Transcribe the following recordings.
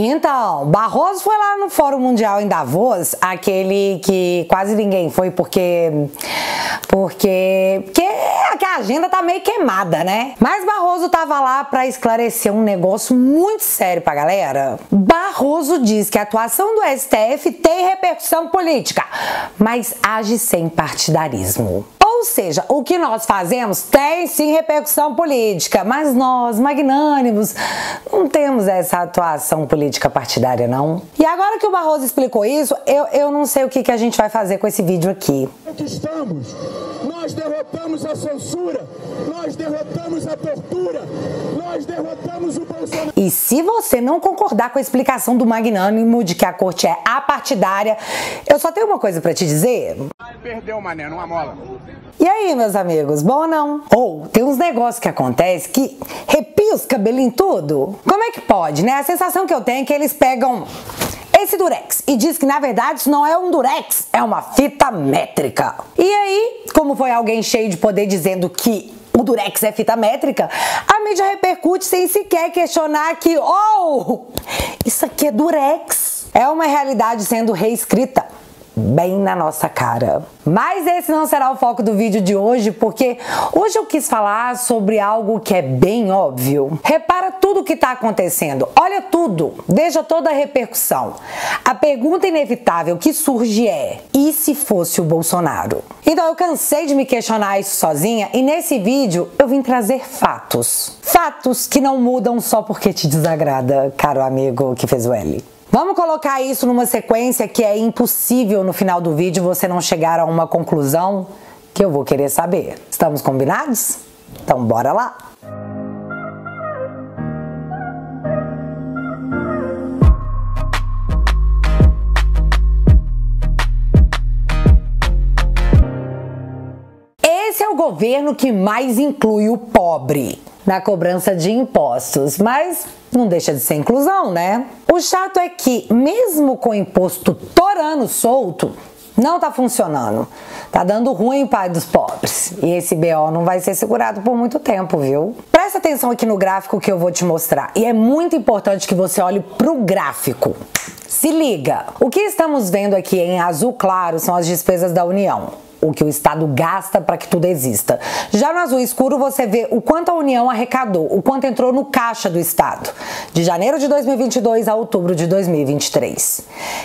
Então, Barroso foi lá no Fórum Mundial em Davos, aquele que quase ninguém foi porque a agenda tá meio queimada, né? Mas Barroso tava lá para esclarecer um negócio muito sério pra galera. Barroso diz que a atuação do STF tem repercussão política, mas age sem partidarismo. Ou seja, o que nós fazemos tem sim repercussão política, mas nós, magnânimos, não temos essa atuação política partidária, não. E agora que o Barroso explicou isso, eu não sei o que a gente vai fazer com esse vídeo aqui. Conquistamos, nós derrotamos a censura, nós derrotamos a tortura, nós derrotamos o Bolsonaro. E se você não concordar com a explicação do magnânimo de que a corte é apartidária, eu só tenho uma coisa pra te dizer. Perdeu, mané, numa mola. E aí, meus amigos, bom ou não? Ou tem uns negócios que acontecem que arrepia os cabelinhos tudo. Como é que pode, né? A sensação que eu tenho é que eles pegam esse durex e diz que na verdade isso não é um durex, é uma fita métrica. E aí, como foi alguém cheio de poder dizendo que o durex é fita métrica, a mídia repercute sem sequer questionar que, isso aqui é durex. É uma realidade sendo reescrita bem na nossa cara. Mas esse não será o foco do vídeo de hoje, porque hoje eu quis falar sobre algo que é bem óbvio. Repara tudo o que está acontecendo, olha tudo, veja toda a repercussão. A pergunta inevitável que surge é: e se fosse o Bolsonaro? Então eu cansei de me questionar isso sozinha e nesse vídeo eu vim trazer fatos. Fatos que não mudam só porque te desagrada, caro amigo que fez o L. Vamos colocar isso numa sequência que é impossível no final do vídeo você não chegar a uma conclusão que eu vou querer saber. Estamos combinados? Então bora lá! Esse é o governo que mais inclui o pobre na cobrança de impostos, mas não deixa de ser inclusão, né? O chato é que, mesmo com o imposto torando solto, não tá funcionando. Tá dando ruim, pai dos pobres. E esse BO não vai ser segurado por muito tempo, viu? Presta atenção aqui no gráfico que eu vou te mostrar. E é muito importante que você olhe pro gráfico. Se liga! O que estamos vendo aqui em azul claro são as despesas da União. O que o Estado gasta para que tudo exista. Já no azul escuro você vê o quanto a União arrecadou, o quanto entrou no caixa do Estado, de janeiro de 2022 a outubro de 2023.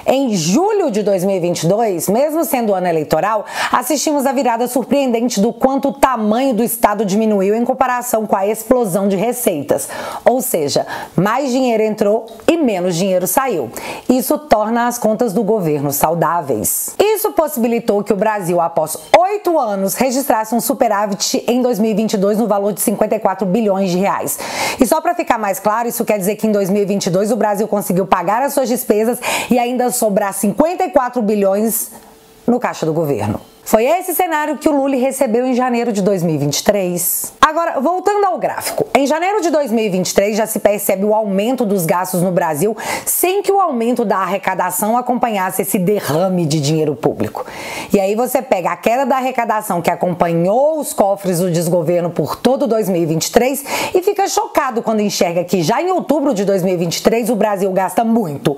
Em julho de 2022, mesmo sendo ano eleitoral, assistimos a virada surpreendente do quanto o tamanho do Estado diminuiu em comparação com a explosão de receitas. Ou seja, mais dinheiro entrou e menos dinheiro saiu. Isso torna as contas do governo saudáveis. Isso possibilitou que o Brasil, após 8 anos, registrasse um superávit em 2022 no valor de 54 bilhões de reais. E só para ficar mais claro, isso quer dizer que em 2022 o Brasil conseguiu pagar as suas despesas e ainda sobrar 54 bilhões no caixa do governo. Foi esse cenário que o Lula recebeu em janeiro de 2023. Agora, voltando ao gráfico. Em janeiro de 2023 já se percebe o aumento dos gastos no Brasil sem que o aumento da arrecadação acompanhasse esse derrame de dinheiro público. E aí você pega a queda da arrecadação que acompanhou os cofres do desgoverno por todo 2023 e fica chocado quando enxerga que já em outubro de 2023 o Brasil gasta muito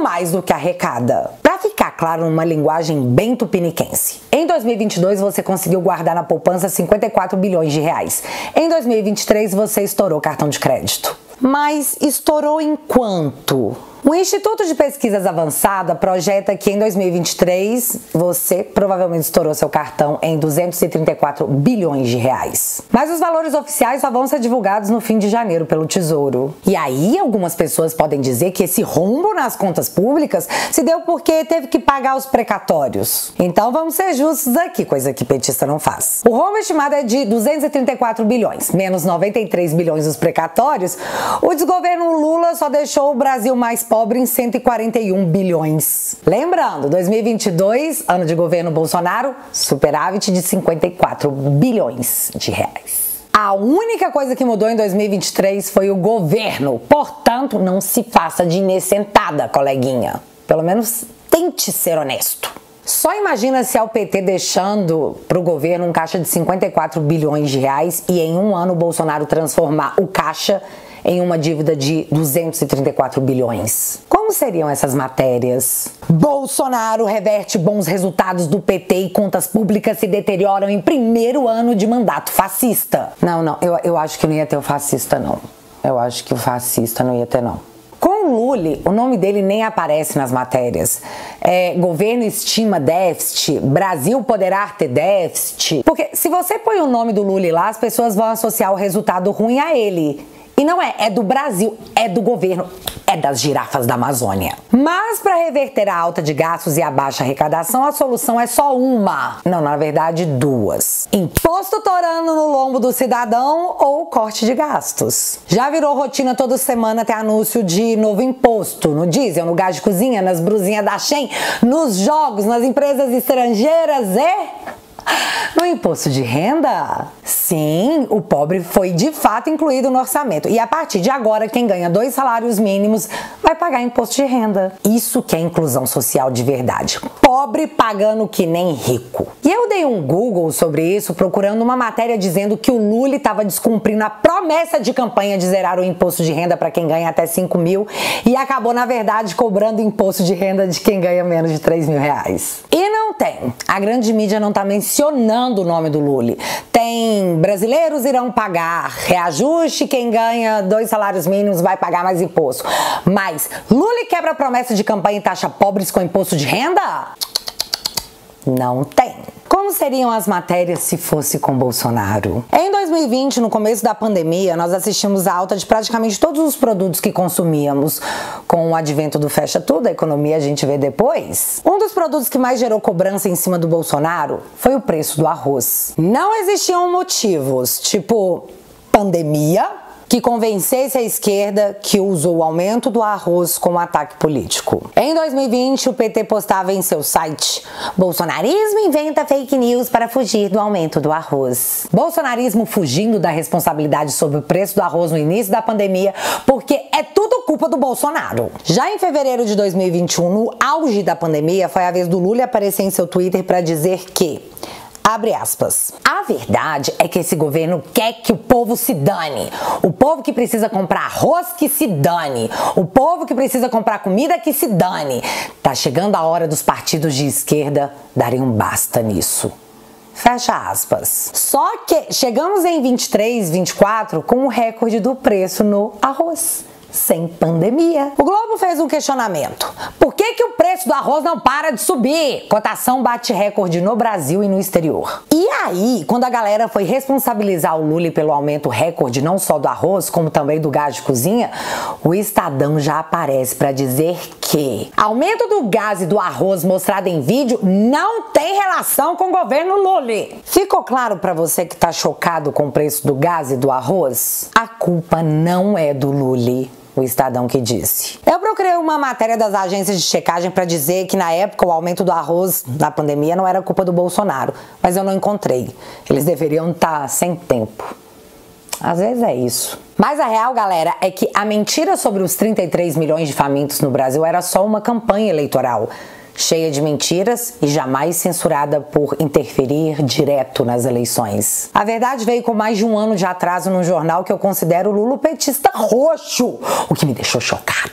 mais do que arrecada. Para ficar claro numa linguagem bem tupiniquense. Em 2022 você conseguiu guardar na poupança 54 bilhões de reais. Em 2023 você estourou cartão de crédito. Mas estourou em quanto? O Instituto de Pesquisas Avançada projeta que em 2023 você provavelmente estourou seu cartão em 234 bilhões de reais. Mas os valores oficiais só vão ser divulgados no fim de janeiro pelo Tesouro. E aí algumas pessoas podem dizer que esse rombo nas contas públicas se deu porque teve que pagar os precatórios. Então vamos ser justos aqui, coisa que petista não faz. O rombo estimado é de 234 bilhões, menos 93 bilhões dos precatórios. O desgoverno Lula só deixou o Brasil mais pobre em 141 bilhões. Lembrando, 2022, ano de governo Bolsonaro, superávit de 54 bilhões de reais. A única coisa que mudou em 2023 foi o governo. Portanto, não se faça de inecentada, coleguinha. Pelo menos tente ser honesto. Só imagina se é o PT deixando para o governo um caixa de 54 bilhões de reais e em um ano o Bolsonaro transformar o caixa em uma dívida de 234 bilhões. Como seriam essas matérias? Bolsonaro reverte bons resultados do PT e contas públicas se deterioram em primeiro ano de mandato fascista. Não, eu acho que não ia ter o fascista, não. Eu acho que o fascista não ia ter, não. Com o Lula, o nome dele nem aparece nas matérias. Governo estima déficit, Brasil poderá ter déficit. Porque se você põe o nome do Lula lá, as pessoas vão associar o resultado ruim a ele. E não é do Brasil, é do governo, é das girafas da Amazônia. Mas para reverter a alta de gastos e a baixa arrecadação, a solução é só uma. Não, na verdade, duas. Imposto torando no lombo do cidadão ou corte de gastos. Já virou rotina toda semana ter anúncio de novo imposto no diesel, no gás de cozinha, nas brusinhas da Shein, nos jogos, nas empresas estrangeiras no imposto de renda. Sim, o pobre foi de fato incluído no orçamento. E a partir de agora, quem ganha 2 salários mínimos vai pagar imposto de renda. Isso que é inclusão social de verdade. Pobre pagando que nem rico. E eu dei um Google sobre isso, procurando uma matéria dizendo que o Lula estava descumprindo a promessa de campanha de zerar o imposto de renda para quem ganha até 5 mil e acabou, na verdade, cobrando imposto de renda de quem ganha menos de 3 mil reais. E não tem. A grande mídia não está mencionando o nome do Lula. Tem brasileiros irão pagar reajuste, quem ganha 2 salários mínimos vai pagar mais imposto. Mas Lula quebra a promessa de campanha e taxa pobres com imposto de renda? Não tem. Como seriam as matérias se fosse com Bolsonaro? Em 2020, no começo da pandemia, nós assistimos à alta de praticamente todos os produtos que consumíamos. Com o advento do fecha tudo, a economia a gente vê depois. Um dos produtos que mais gerou cobrança em cima do Bolsonaro foi o preço do arroz. Não existiam motivos, tipo pandemia, que convencesse a esquerda que usou o aumento do arroz como ataque político. Em 2020, o PT postava em seu site: bolsonarismo inventa fake news para fugir do aumento do arroz. Bolsonarismo fugindo da responsabilidade sobre o preço do arroz no início da pandemia, porque é tudo culpa do Bolsonaro. Já em fevereiro de 2021, no auge da pandemia, foi a vez do Lula aparecer em seu Twitter para dizer que, abre aspas, a verdade é que esse governo quer que o povo se dane. O povo que precisa comprar arroz, que se dane. O povo que precisa comprar comida, que se dane. Tá chegando a hora dos partidos de esquerda darem um basta nisso. Fecha aspas. Só que chegamos em 23, 24 com o recorde do preço no arroz. Sem pandemia. O Globo fez um questionamento. Por que o preço do arroz não para de subir? Cotação bate recorde no Brasil e no exterior. E aí, quando a galera foi responsabilizar o Lula pelo aumento recorde não só do arroz, como também do gás de cozinha, o Estadão já aparece para dizer que aumento do gás e do arroz mostrado em vídeo não tem relação com o governo Lula. Ficou claro para você que tá chocado com o preço do gás e do arroz? A culpa não é do Lula. O Estadão que disse. Eu procurei uma matéria das agências de checagem para dizer que na época o aumento do arroz na pandemia não era culpa do Bolsonaro, mas eu não encontrei. Eles deveriam estar sem tempo. Às vezes é isso. Mas a real, galera, é que a mentira sobre os 33 milhões de famintos no Brasil era só uma campanha eleitoral, cheia de mentiras e jamais censurada por interferir direto nas eleições. A verdade veio com mais de um ano de atraso num jornal que eu considero lulopetista roxo, o que me deixou chocada.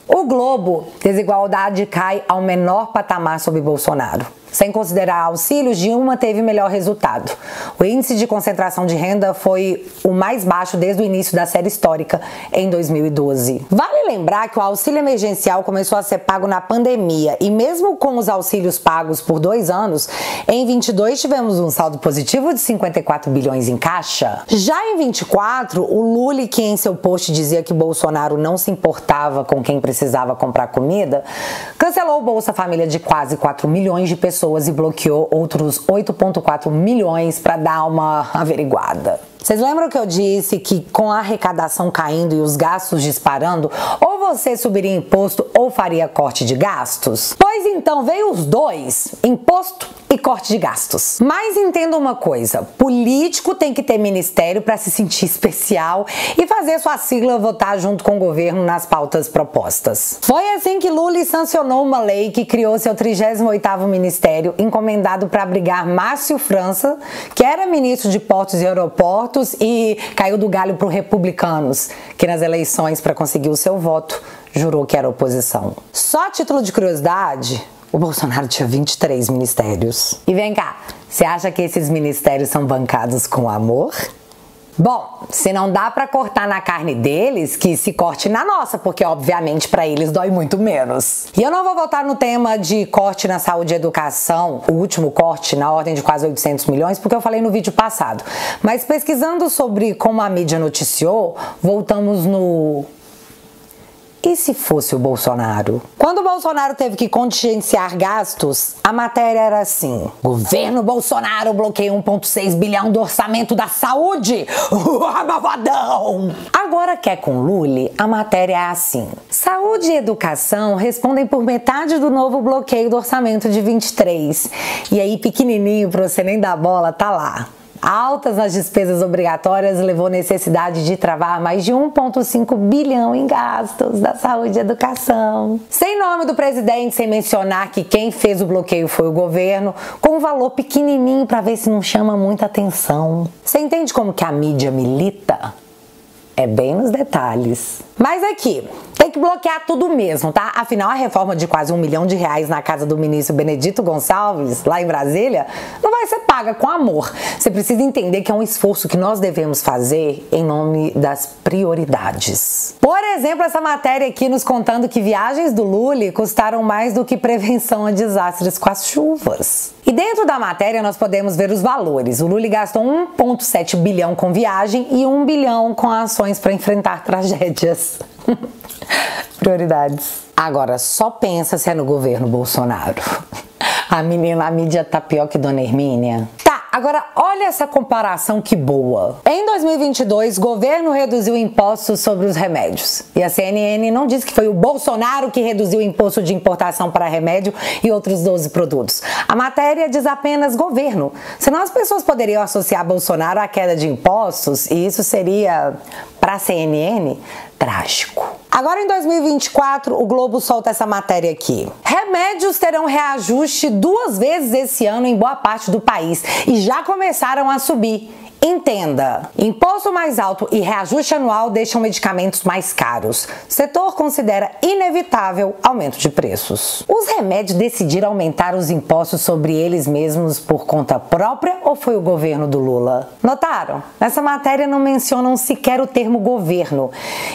O Globo, desigualdade cai ao menor patamar sob Bolsonaro. Sem considerar auxílios, Dilma teve melhor resultado. O índice de concentração de renda foi o mais baixo desde o início da série histórica, em 2012. Vale lembrar que o auxílio emergencial começou a ser pago na pandemia e mesmo com os auxílios pagos por 2 anos, em 22 tivemos um saldo positivo de 54 bilhões em caixa. Já em 24, o Lula, que em seu post dizia que Bolsonaro não se importava com quem precisava comprar comida, cancelou o Bolsa Família de quase 4 milhões de pessoas e bloqueou outros 8,4 milhões para dar uma averiguada. Vocês lembram que eu disse que com a arrecadação caindo e os gastos disparando, ou você subiria imposto ou faria corte de gastos? Pois então veio os dois, imposto e corte de gastos. Mas entenda uma coisa, político tem que ter ministério para se sentir especial e fazer sua sigla votar junto com o governo nas pautas propostas. Foi assim que Lula sancionou uma lei que criou seu 38º ministério, encomendado para abrigar Márcio França, que era ministro de Portos e Aeroportos e caiu do galho para os republicanos, que nas eleições, para conseguir o seu voto, jurou que era oposição. Só a título de curiosidade, o Bolsonaro tinha 23 ministérios. E vem cá, você acha que esses ministérios são bancados com amor? Bom, se não dá pra cortar na carne deles, que se corte na nossa, porque obviamente pra eles dói muito menos. E eu não vou voltar no tema de corte na saúde e educação, o último corte na ordem de quase 800 milhões, porque eu falei no vídeo passado. Mas pesquisando sobre como a mídia noticiou, voltamos no... E se fosse o Bolsonaro? Quando o Bolsonaro teve que contingenciar gastos, a matéria era assim: governo Bolsonaro bloqueia 1,6 bilhão do orçamento da saúde. Malvadão! Agora que é com Lula, a matéria é assim: saúde e educação respondem por metade do novo bloqueio do orçamento de 23. E aí, pequenininho, pra você nem dar bola, tá lá: altas nas despesas obrigatórias levou necessidade de travar mais de 1,5 bilhão em gastos da saúde e educação. Sem nome do presidente, sem mencionar que quem fez o bloqueio foi o governo, com um valor pequenininho para ver se não chama muita atenção. Você entende como que a mídia milita? É bem nos detalhes. Mas aqui, tem que bloquear tudo mesmo, tá? Afinal, a reforma de quase R$1 milhão na casa do ministro Benedito Gonçalves, lá em Brasília, não vai ser paga com amor. Você precisa entender que é um esforço que nós devemos fazer em nome das prioridades. Por exemplo, essa matéria aqui nos contando que viagens do Lula custaram mais do que prevenção a desastres com as chuvas. E dentro da matéria nós podemos ver os valores. O Lula gastou 1,7 bilhão com viagem e 1 bilhão com ações para enfrentar tragédias. Prioridades. Agora, só pensa se é no governo Bolsonaro. A mídia tá pior que Dona Hermínia. Tá, agora olha essa comparação que boa. Em 2022, o governo reduziu impostos sobre os remédios. E a CNN não disse que foi o Bolsonaro que reduziu o imposto de importação para remédio e outros 12 produtos. A matéria diz apenas governo. Senão as pessoas poderiam associar Bolsonaro à queda de impostos e isso seria, para a CNN, trágico. Agora em 2024, o Globo solta essa matéria aqui. Remédios terão reajuste 2 vezes esse ano em boa parte do país e já começaram a subir. Entenda, imposto mais alto e reajuste anual deixam medicamentos mais caros. O setor considera inevitável aumento de preços. Os remédios decidiram aumentar os impostos sobre eles mesmos por conta própria ou foi o governo do Lula? Notaram? Nessa matéria não mencionam sequer o termo governo.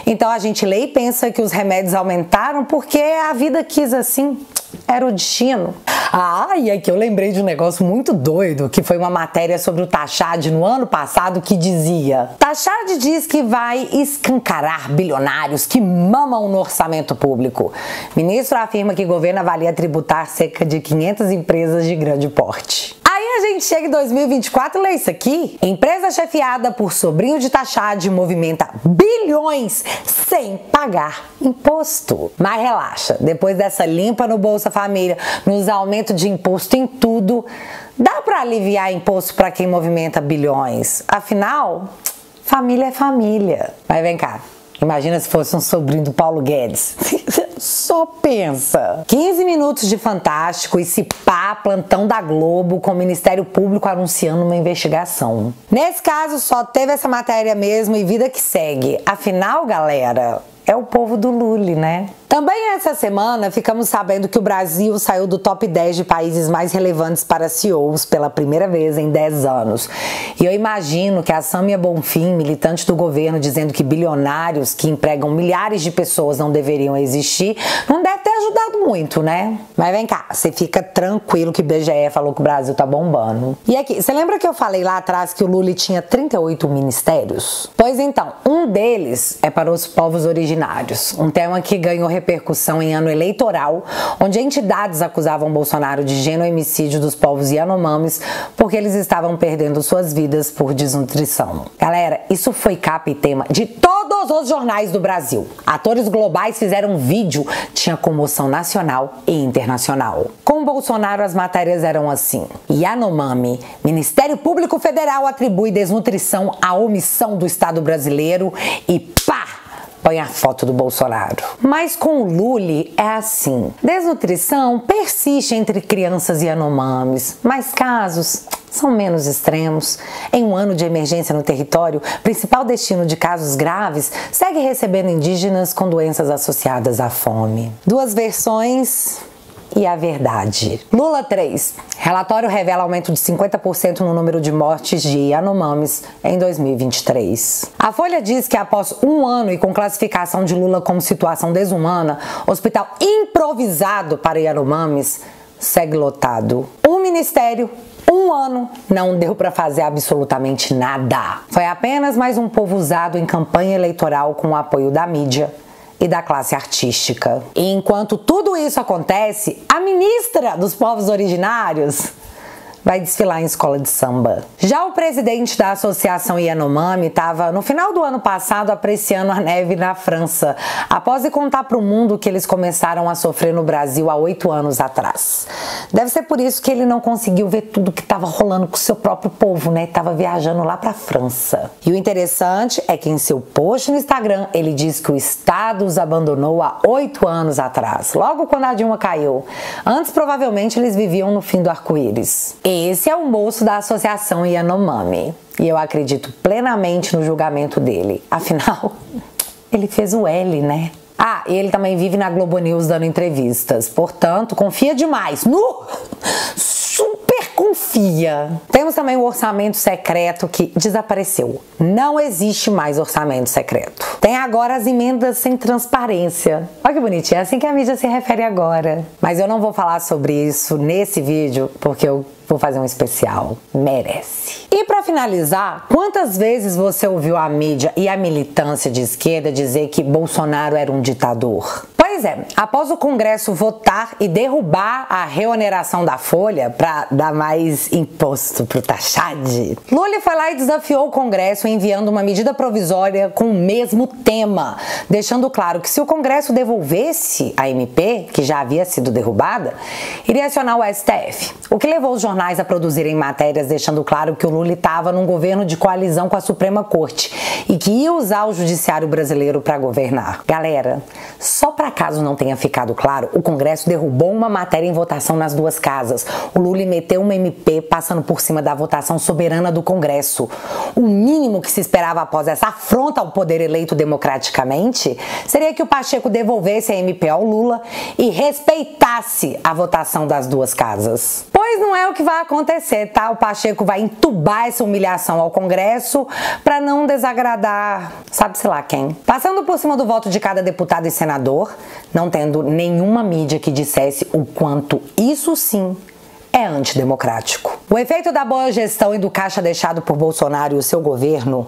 Então a gente lê e pensa que os remédios aumentaram porque a vida quis assim. Era o destino. Ah, e aqui eu lembrei de um negócio muito doido, que foi uma matéria sobre o Tachad no ano passado que dizia: Tachad diz que vai escancarar bilionários que mamam no orçamento público. Ministro afirma que o governo avalia tributar cerca de 500 empresas de grande porte. Aí a gente chega em 2024 e lê isso aqui. Empresa chefiada por sobrinho de Tachad movimenta bilhões sem pagar imposto. Mas relaxa, depois dessa limpa no Bolsa Família, nos aumentos de imposto em tudo, dá pra aliviar imposto pra quem movimenta bilhões. Afinal, família é família. Mas vem cá, imagina se fosse um sobrinho do Paulo Guedes. Só pensa. 15 minutos de Fantástico e se pá, plantão da Globo com o Ministério Público anunciando uma investigação. Nesse caso, só teve essa matéria mesmo e vida que segue. Afinal, galera, é o povo do Lula, né? Também essa semana ficamos sabendo que o Brasil saiu do top 10 de países mais relevantes para CEOs pela primeira vez em 10 anos. E eu imagino que a Sâmia Bonfim, militante do governo, dizendo que bilionários que empregam milhares de pessoas não deveriam existir, não deve ter ajudado muito, né? Mas vem cá, você fica tranquilo que o IBGE falou que o Brasil tá bombando. E aqui, você lembra que eu falei lá atrás que o Lula tinha 38 ministérios? Pois então, um deles é para os povos originários, um tema que ganhou repercussão em ano eleitoral, onde entidades acusavam Bolsonaro de genoemicídio dos povos Yanomamis porque eles estavam perdendo suas vidas por desnutrição. Galera, isso foi capa e tema de todo todos os jornais do Brasil. Atores globais fizeram um vídeo, tinha comoção nacional e internacional. Com Bolsonaro, as matérias eram assim: Yanomami, Ministério Público Federal atribui desnutrição à omissão do Estado brasileiro e pá! Põe a foto do Bolsonaro. Mas com o Lully é assim. Desnutrição persiste entre crianças e Yanomamis, mas casos são menos extremos. Em um ano de emergência no território, principal destino de casos graves segue recebendo indígenas com doenças associadas à fome. Duas versões e a verdade. Lula 3. Relatório revela aumento de 50% no número de mortes de Yanomamis em 2023. A Folha diz que após um ano e com classificação de Lula como situação desumana, hospital improvisado para Yanomamis segue lotado. Um ministério, um ano, não deu para fazer absolutamente nada. Foi apenas mais um povo usado em campanha eleitoral com o apoio da mídia e da classe artística. E enquanto tudo isso acontece, a ministra dos povos originários vai desfilar em escola de samba. Já o presidente da Associação Yanomami estava, no final do ano passado, apreciando a neve na França, após contar para o mundo que eles começaram a sofrer no Brasil há 8 anos atrás. Deve ser por isso que ele não conseguiu ver tudo que estava rolando com o seu próprio povo, né? Estava viajando lá para a França. E o interessante é que em seu post no Instagram, ele diz que o Estado os abandonou há 8 anos atrás, logo quando a Dilma caiu. Antes, provavelmente, eles viviam no fim do arco-íris. Esse é o moço da Associação Yanomami. E eu acredito plenamente no julgamento dele. Afinal, ele fez o L, né? Ah, e ele também vive na Globo News dando entrevistas. Portanto, confia demais. Super confia. Temos também o orçamento secreto que desapareceu. Não existe mais orçamento secreto. Tem agora as emendas sem transparência. Olha que bonitinho, é assim que a mídia se refere agora. Mas eu não vou falar sobre isso nesse vídeo, porque eu vou fazer um especial. Merece. E para finalizar, quantas vezes você ouviu a mídia e a militância de esquerda dizer que Bolsonaro era um ditador? Pois é, após o Congresso votar e derrubar a reoneração da folha para dar mais imposto pro Taxade, Lula foi lá e desafiou o Congresso enviando uma medida provisória com o mesmo tema, deixando claro que se o Congresso devolvesse a MP, que já havia sido derrubada, iria acionar o STF, o que levou os jornais a produzirem matérias deixando claro que o Lula estava num governo de coalizão com a Suprema Corte e que ia usar o judiciário brasileiro para governar. Galera, só para caso não tenha ficado claro, o Congresso derrubou uma matéria em votação nas duas casas. O Lula meteu uma MP passando por cima da votação soberana do Congresso. O mínimo que se esperava após essa afronta ao poder eleito democraticamente seria que o Pacheco devolvesse a MP ao Lula e respeitasse a votação das duas casas. Pois não é o que vai acontecer, tá? O Pacheco vai entubar essa humilhação ao Congresso para não desagradar, sabe-se lá quem. Passando por cima do voto de cada deputado e senador, não tendo nenhuma mídia que dissesse o quanto isso sim é antidemocrático. O efeito da boa gestão e do caixa deixado por Bolsonaro e o seu governo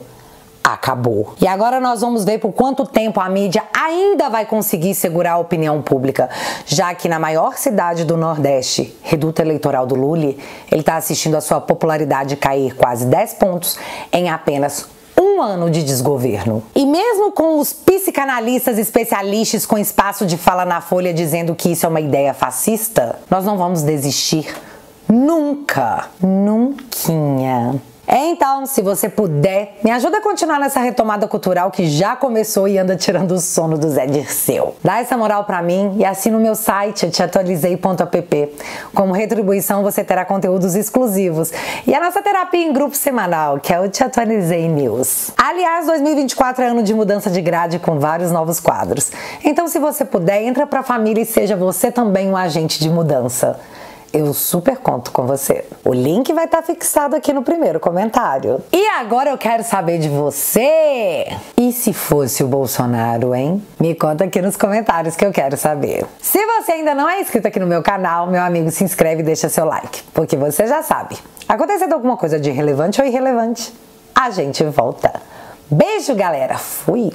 acabou. E agora nós vamos ver por quanto tempo a mídia ainda vai conseguir segurar a opinião pública, já que na maior cidade do Nordeste, reduto eleitoral do Lula, ele está assistindo a sua popularidade cair quase 10 pontos em apenas um ano de desgoverno. E mesmo com os psicanalistas especialistas com espaço de fala na Folha dizendo que isso é uma ideia fascista, nós não vamos desistir nunca, nunquinha. Então, se você puder, me ajuda a continuar nessa retomada cultural que já começou e anda tirando o sono do Zé Dirceu. Dá essa moral pra mim e assina o meu site, teatualizei.app. Como retribuição, você terá conteúdos exclusivos e a nossa terapia em grupo semanal, que é o Te Atualizei News. Aliás, 2024 é ano de mudança de grade com vários novos quadros. Então, se você puder, entra pra família e seja você também um agente de mudança. Eu super conto com você. O link vai estar fixado aqui no primeiro comentário. E agora eu quero saber de você. E se fosse o Bolsonaro, hein? Me conta aqui nos comentários que eu quero saber. Se você ainda não é inscrito aqui no meu canal, meu amigo, se inscreve e deixa seu like. Porque você já sabe, acontecendo alguma coisa de relevante ou irrelevante, a gente volta. Beijo, galera. Fui!